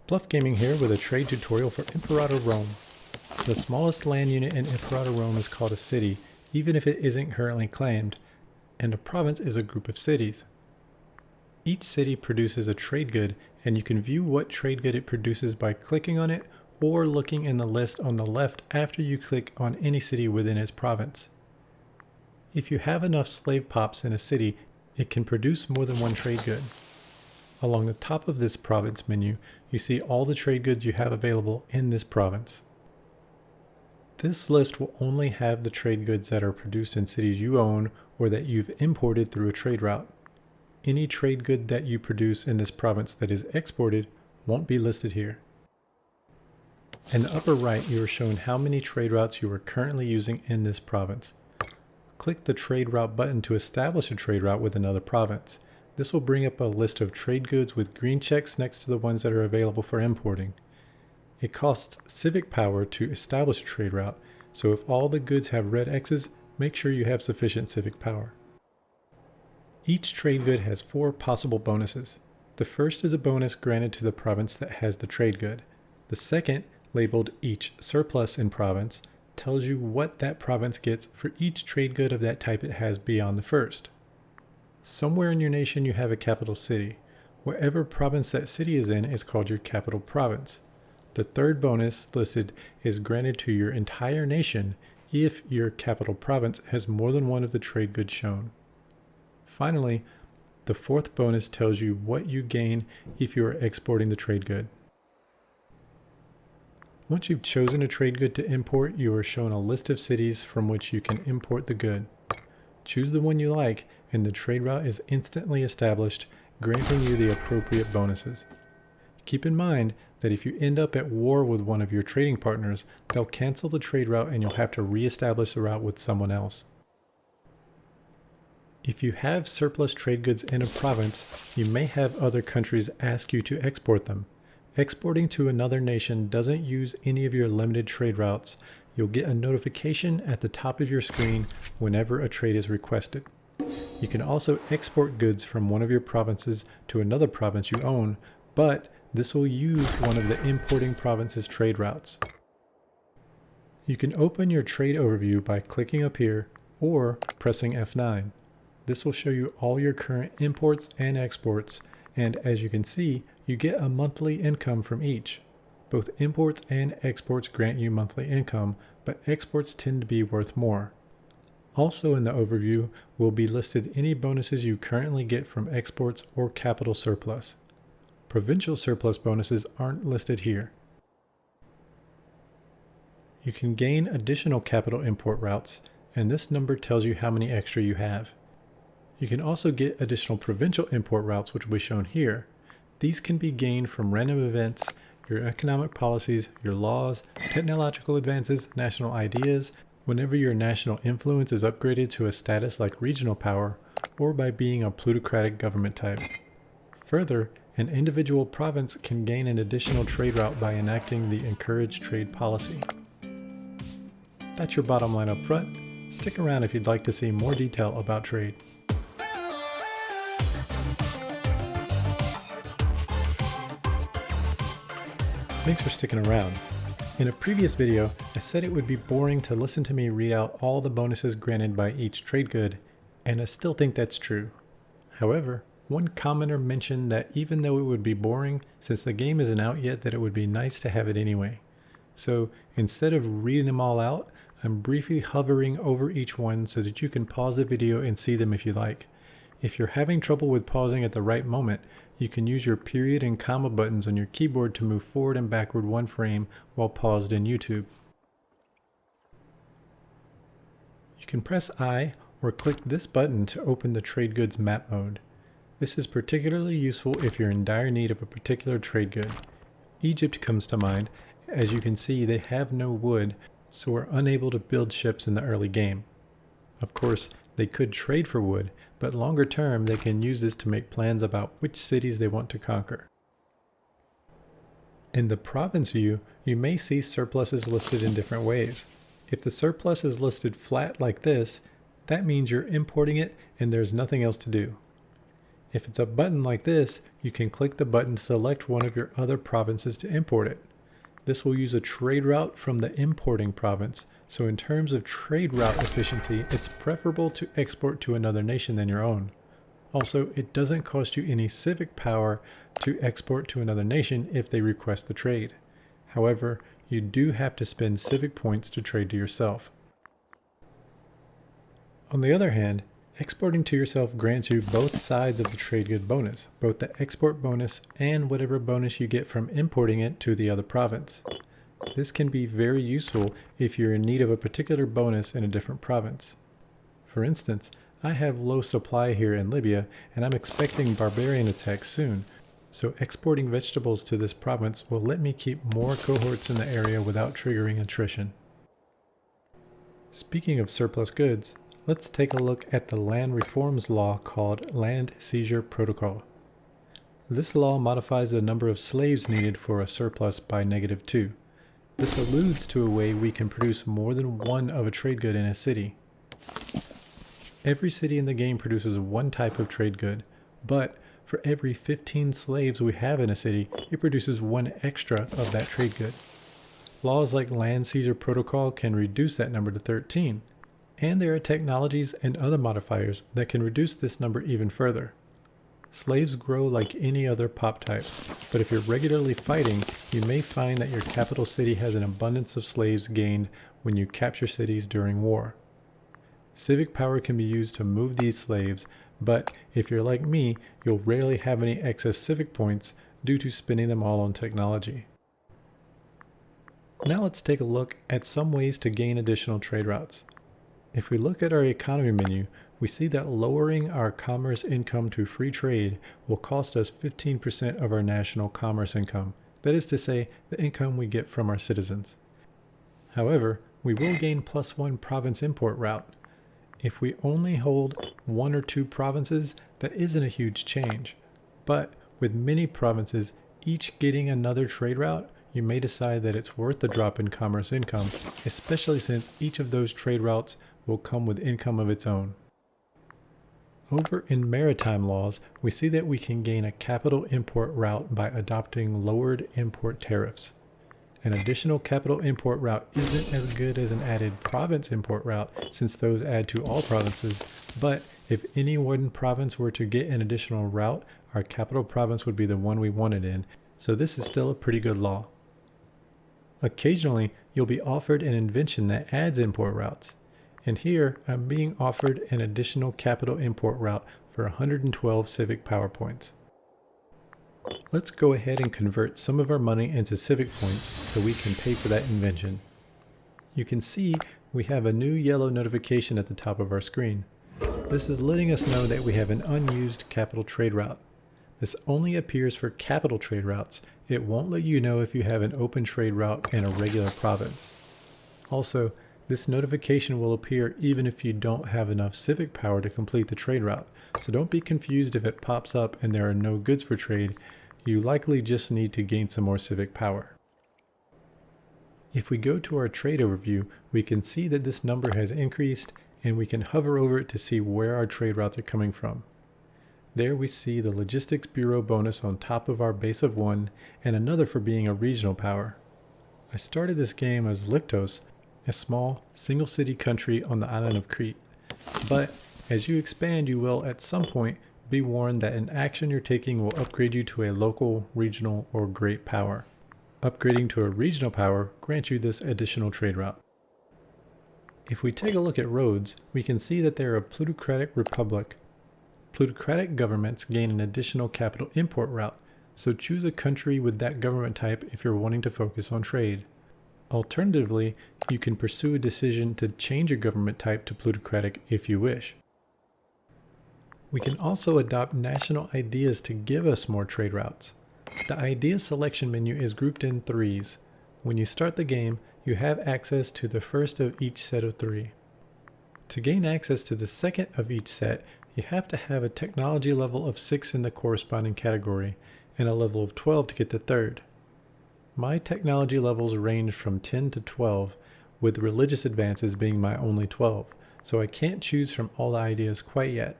BLUF Gaming here with a trade tutorial for Imperator Rome. The smallest land unit in Imperator Rome is called a city, even if it isn't currently claimed, and a province is a group of cities. Each city produces a trade good, and you can view what trade good it produces by clicking on it or looking in the list on the left after you click on any city within its province. If you have enough slave pops in a city, it can produce more than one trade good. Along the top of this province menu, you see all the trade goods you have available in this province. This list will only have the trade goods that are produced in cities you own or that you've imported through a trade route. Any trade good that you produce in this province that is exported won't be listed here. In the upper right, you are shown how many trade routes you are currently using in this province. Click the trade route button to establish a trade route with another province. This will bring up a list of trade goods with green checks next to the ones that are available for importing. It costs civic power to establish a trade route, so if all the goods have red X's, make sure you have sufficient civic power. Each trade good has 4 possible bonuses. The first is a bonus granted to the province that has the trade good. The second, labeled each surplus in province, tells you what that province gets for each trade good of that type it has beyond the first. Somewhere in your nation you have a capital city. Whatever province that city is in is called your capital province. The third bonus listed is granted to your entire nation if your capital province has more than one of the trade goods shown. Finally, the fourth bonus tells you what you gain if you are exporting the trade good. Once you've chosen a trade good to import, you are shown a list of cities from which you can import the good. Choose the one you like, and the trade route is instantly established, granting you the appropriate bonuses. Keep in mind that if you end up at war with one of your trading partners, they'll cancel the trade route and you'll have to re-establish the route with someone else. If you have surplus trade goods in a province, you may have other countries ask you to export them. Exporting to another nation doesn't use any of your limited trade routes. You'll get a notification at the top of your screen whenever a trade is requested. You can also export goods from one of your provinces to another province you own, but this will use one of the importing province's trade routes. You can open your trade overview by clicking up here or pressing F9. This will show you all your current imports and exports, and as you can see, you get a monthly income from each. Both imports and exports grant you monthly income, but exports tend to be worth more. Also in the overview will be listed any bonuses you currently get from exports or capital surplus. Provincial surplus bonuses aren't listed here. You can gain additional capital import routes, and this number tells you how many extra you have. You can also get additional provincial import routes, which will be shown here. These can be gained from random events, your economic policies, your laws, technological advances, national ideas, whenever your national influence is upgraded to a status like regional power, or by being a plutocratic government type. Further, an individual province can gain an additional trade route by enacting the encourage trade policy. That's your bottom line up front. Stick around if you'd like to see more detail about trade. Thanks for sticking around. In a previous video, I said it would be boring to listen to me read out all the bonuses granted by each trade good, and I still think that's true. However, one commenter mentioned that even though it would be boring, since the game isn't out yet, that it would be nice to have it anyway. So instead of reading them all out, I'm briefly hovering over each one so that you can pause the video and see them if you like. If you're having trouble with pausing at the right moment, you can use your period and comma buttons on your keyboard to move forward and backward one frame while paused in YouTube. You can press I or click this button to open the trade goods map mode. This is particularly useful if you're in dire need of a particular trade good. Egypt comes to mind. As you can see, they have no wood, so are unable to build ships in the early game. Of course, they could trade for wood, but longer term they can use this to make plans about which cities they want to conquer. In the province view, you may see surpluses listed in different ways. If the surplus is listed flat like this, that means you're importing it and there's nothing else to do. If it's a button like this, you can click the button to select one of your other provinces to import it. This will use a trade route from the importing province, so in terms of trade route efficiency, it's preferable to export to another nation than your own. Also, it doesn't cost you any civic power to export to another nation if they request the trade. However, you do have to spend civic points to trade to yourself. On the other hand, exporting to yourself grants you both sides of the trade good bonus, both the export bonus and whatever bonus you get from importing it to the other province. This can be very useful if you're in need of a particular bonus in a different province. For instance, I have low supply here in Libya and I'm expecting barbarian attacks soon, so exporting vegetables to this province will let me keep more cohorts in the area without triggering attrition. Speaking of surplus goods, let's take a look at the land reforms law called Land Seizure Protocol. This law modifies the number of slaves needed for a surplus by -2. This alludes to a way we can produce more than one of a trade good in a city. Every city in the game produces one type of trade good, but for every 15 slaves we have in a city, it produces one extra of that trade good. Laws like Land Seizure Protocol can reduce that number to 13. And there are technologies and other modifiers that can reduce this number even further. Slaves grow like any other pop type, but if you're regularly fighting, you may find that your capital city has an abundance of slaves gained when you capture cities during war. Civic power can be used to move these slaves, but if you're like me, you'll rarely have any excess civic points due to spending them all on technology. Now let's take a look at some ways to gain additional trade routes. If we look at our economy menu, we see that lowering our commerce income to free trade will cost us 15% of our national commerce income. That is to say, the income we get from our citizens. However, we will gain +1 province import route. If we only hold 1 or 2 provinces, that isn't a huge change. But with many provinces, each getting another trade route, you may decide that it's worth the drop in commerce income, especially since each of those trade routes will come with income of its own. Over in maritime laws, we see that we can gain a capital import route by adopting lowered import tariffs. An additional capital import route isn't as good as an added province import route since those add to all provinces, but if any one province were to get an additional route, our capital province would be the one we wanted in, so this is still a pretty good law. Occasionally, you'll be offered an invention that adds import routes. And here, I'm being offered an additional capital import route for 112 civic power points. Let's go ahead and convert some of our money into civic points so we can pay for that invention. You can see we have a new yellow notification at the top of our screen. This is letting us know that we have an unused capital trade route. This only appears for capital trade routes. It won't let you know if you have an open trade route in a regular province. Also, this notification will appear even if you don't have enough civic power to complete the trade route, so don't be confused if it pops up and there are no goods for trade. You likely just need to gain some more civic power. If we go to our trade overview, we can see that this number has increased and we can hover over it to see where our trade routes are coming from. There we see the Logistics Bureau bonus on top of our base of 1 and another for being a regional power. I started this game as Lyctos, a small, single-city country on the island of Crete. But as you expand, you will, at some point, be warned that an action you're taking will upgrade you to a local, regional, or great power. Upgrading to a regional power grants you this additional trade route. If we take a look at roads, we can see that they're a plutocratic republic. Plutocratic governments gain an additional capital import route, so choose a country with that government type if you're wanting to focus on trade. Alternatively, you can pursue a decision to change your government type to plutocratic if you wish. We can also adopt national ideas to give us more trade routes. The idea selection menu is grouped in 3s. When you start the game, you have access to the first of each set of 3. To gain access to the second of each set, you have to have a technology level of 6 in the corresponding category, and a level of 12 to get the third. My technology levels range from 10 to 12, with religious advances being my only 12, so I can't choose from all the ideas quite yet.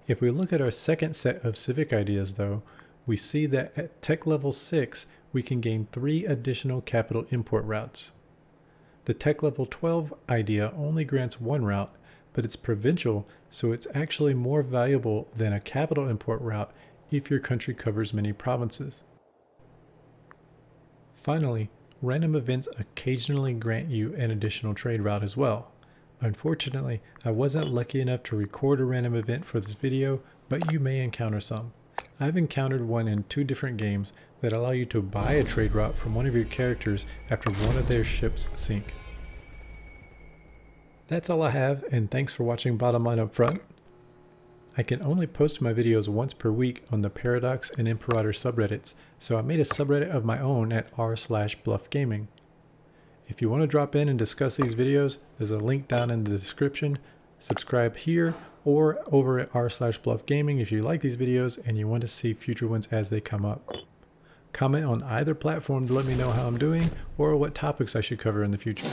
If we look at our second set of civic ideas though, we see that at tech level 6, we can gain 3 additional capital import routes. The tech level 12 idea only grants 1 route, but it's provincial, so it's actually more valuable than a capital import route if your country covers many provinces. Finally, random events occasionally grant you an additional trade route as well. Unfortunately, I wasn't lucky enough to record a random event for this video, but you may encounter some. I've encountered one in 2 different games that allow you to buy a trade route from one of your characters after one of their ships sink. That's all I have, and thanks for watching Bottom Line Up Front. I can only post my videos once per week on the Paradox and Imperator subreddits, so I made a subreddit of my own at r/BLUF Gaming. If you want to drop in and discuss these videos, there's a link down in the description. Subscribe here or over at r/BLUF Gaming if you like these videos and you want to see future ones as they come up. Comment on either platform to let me know how I'm doing or what topics I should cover in the future.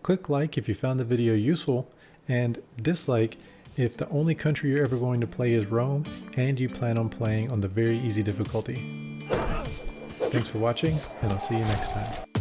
Click like if you found the video useful, and dislike if the only country you're ever going to play is Rome and you plan on playing on the very easy difficulty. Thanks for watching, and I'll see you next time.